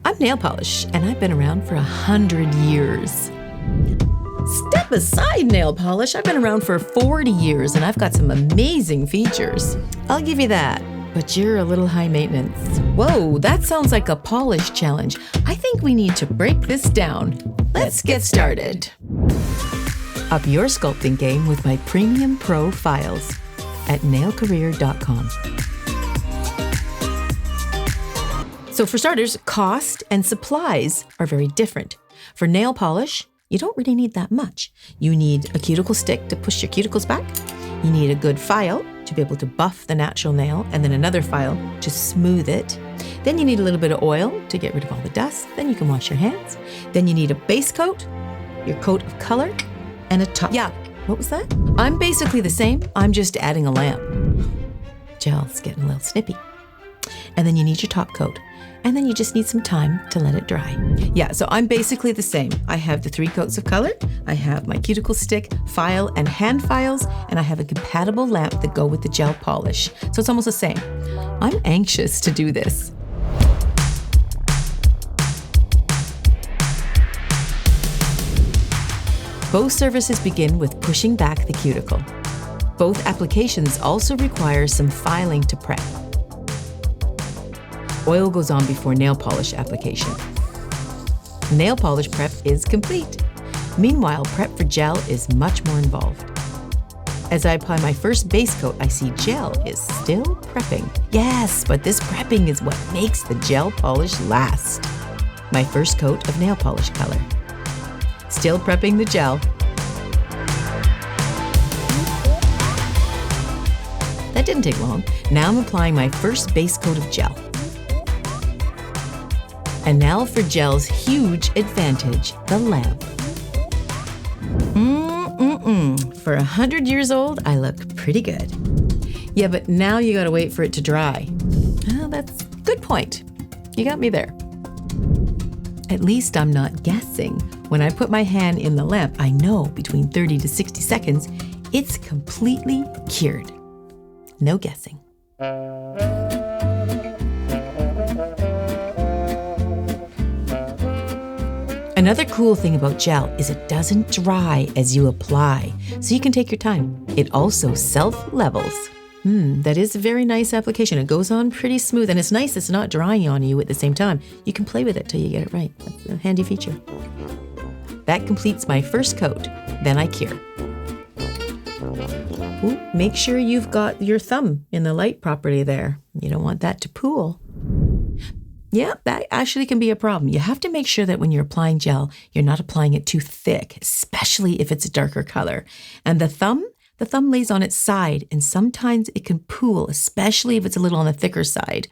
I'm nail polish, and I've been around for 100 years. Step aside, nail polish. I've been around for 40 years, and I've got some amazing features. I'll give you that, but you're a little high maintenance. Whoa, that sounds like a polish challenge. I think we need to break this down. Let's get started. Up your sculpting game with my Premium Pro files at nailcareer.com. So for starters, cost and supplies are very different. For nail polish, you don't really need that much. You need a cuticle stick to push your cuticles back. You need a good file to be able to buff the natural nail, and then another file to smooth it. Then you need a little bit of oil to get rid of all the dust. Then you can wash your hands. Then you need a base coat, your coat of color, and a top. Yeah, what was that? I'm basically the same. I'm just adding a lamp. Gel's getting a little snippy. And then you need your top coat. And then you just need some time to let it dry. Yeah, so I'm basically the same. I have the 3 coats of color, I have my cuticle stick, file, and hand files, and I have a compatible lamp that go with the gel polish. So it's almost the same. I'm anxious to do this. Both services begin with pushing back the cuticle. Both applications also require some filing to prep. Oil goes on before nail polish application. Nail polish prep is complete. Meanwhile, prep for gel is much more involved. As I apply my first base coat, I see gel is still prepping. Yes, but this prepping is what makes the gel polish last. My first coat of nail polish color. Still prepping the gel. That didn't take long. Now I'm applying my first base coat of gel. And now for gel's huge advantage, the lamp. For 100 years old, I look pretty good. Yeah, but now you gotta wait for it to dry. Oh, that's a good point. You got me there. At least I'm not guessing. When I put my hand in the lamp, I know between 30 to 60 seconds, it's completely cured. No guessing. Another cool thing about gel is it doesn't dry as you apply, so you can take your time. It also self-levels. That is a very nice application. It goes on pretty smooth, and it's nice it's not drying on you at the same time. You can play with it till you get it right. That's a handy feature. That completes my first coat. Then I cure. Ooh, make sure you've got your thumb in the light properly there. You don't want that to pool. Yeah, that actually can be a problem. You have to make sure that when you're applying gel, you're not applying it too thick, especially if it's a darker color. And the thumb lays on its side, and sometimes it can pool, especially if it's a little on the thicker side.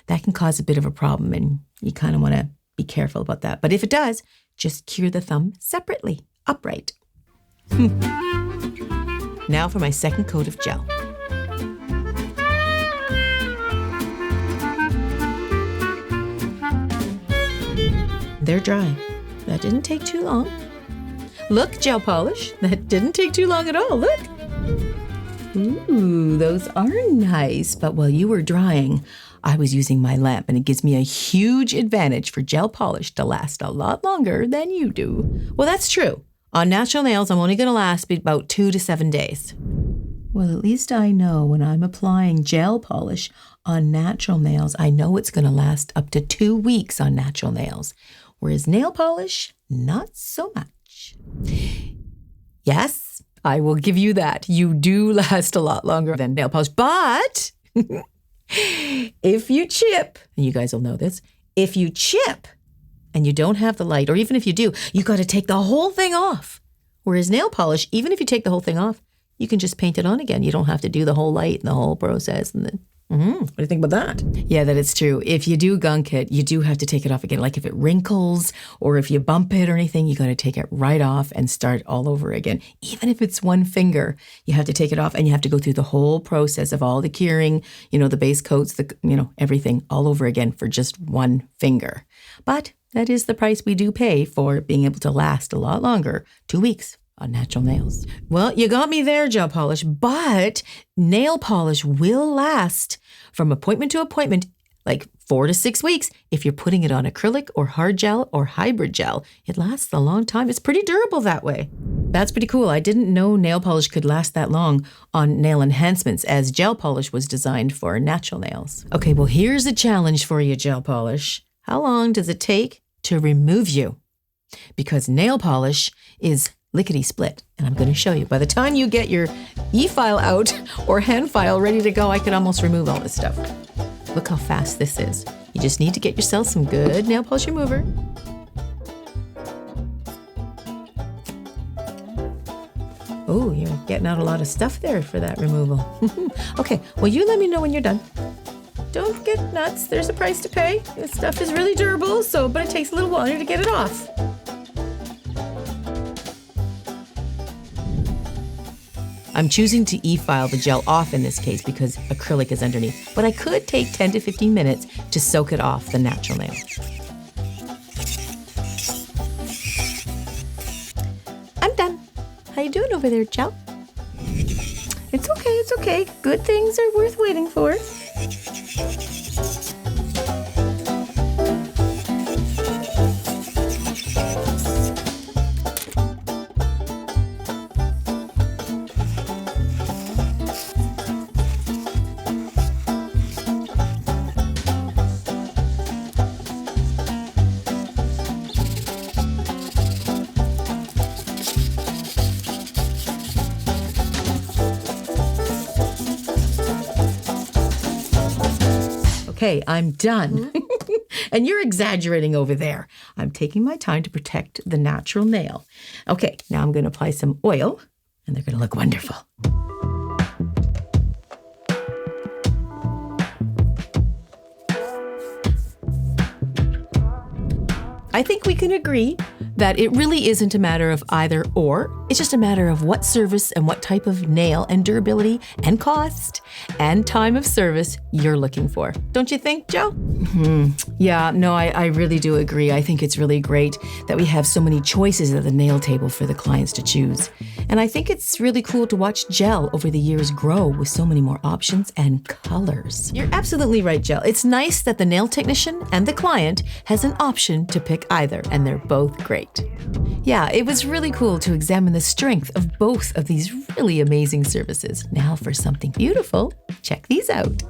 That can cause a bit of a problem, and you kind of want to be careful about that. But if it does, just cure the thumb separately, upright. Now for my second coat of gel. They're dry. That didn't take too long. Look, gel polish. That didn't take too long at all. Look. Ooh, those are nice. But while you were drying, I was using my lamp, and it gives me a huge advantage for gel polish to last a lot longer than you do. Well, that's true. On natural nails, I'm only going to last about 2 to 7 days. Well, at least I know when I'm applying gel polish on natural nails, I know it's going to last up to 2 weeks on natural nails. Whereas nail polish, not so much. Yes, I will give you that. You do last a lot longer than nail polish. But if you chip, and you guys will know this, if you chip and you don't have the light, or even if you do, you got to take the whole thing off. Whereas nail polish, even if you take the whole thing off, you can just paint it on again. You don't have to do the whole light and the whole process. And then, what do you think about that? Yeah, that is true. If you do gunk it, you do have to take it off again. Like if it wrinkles or if you bump it or anything, you got to take it right off and start all over again. Even if it's one finger, you have to take it off, and you have to go through the whole process of all the curing, the base coats, everything all over again for just one finger. But that is the price we do pay for being able to last a lot longer, 2 weeks. On natural nails. Well, you got me there, gel polish, but nail polish will last from appointment to appointment like 4 to 6 weeks. If you're putting it on acrylic or hard gel or hybrid gel, it lasts a long time. It's pretty durable that way. That's pretty cool. I didn't know nail polish could last that long on nail enhancements, as gel polish was designed for natural nails. Okay, well, here's a challenge for you, gel polish. How long does it take to remove you? Because nail polish is lickety split, and I'm going to show you. By the time you get your e-file out or hand file ready to go, I could almost remove all this stuff. Look how fast this is. You just need to get yourself some good nail polish remover. Oh, you're getting out a lot of stuff there for that removal. Okay, well, you let me know when you're done. Don't get nuts. There's a price to pay. This stuff is really durable, but it takes a little while to get it off. I'm choosing to e-file the gel off in this case because acrylic is underneath, but I could take 10 to 15 minutes to soak it off the natural nail. I'm done. How you doing over there, gel? It's okay. Good things are worth waiting for. Okay, I'm done. And you're exaggerating over there. I'm taking my time to protect the natural nail. Okay, now I'm going to apply some oil, and they're going to look wonderful. I think we can agree that it really isn't a matter of either or. It's just a matter of what service and what type of nail and durability and cost and time of service you're looking for. Don't you think, Joe? Yeah, no, I really do agree. I think it's really great that we have so many choices at the nail table for the clients to choose. And I think it's really cool to watch gel over the years grow with so many more options and colors. You're absolutely right, Gel. It's nice that the nail technician and the client has an option to pick either, and they're both great. Yeah, it was really cool to examine the strength of both of these really amazing services. Now for something beautiful, check these out.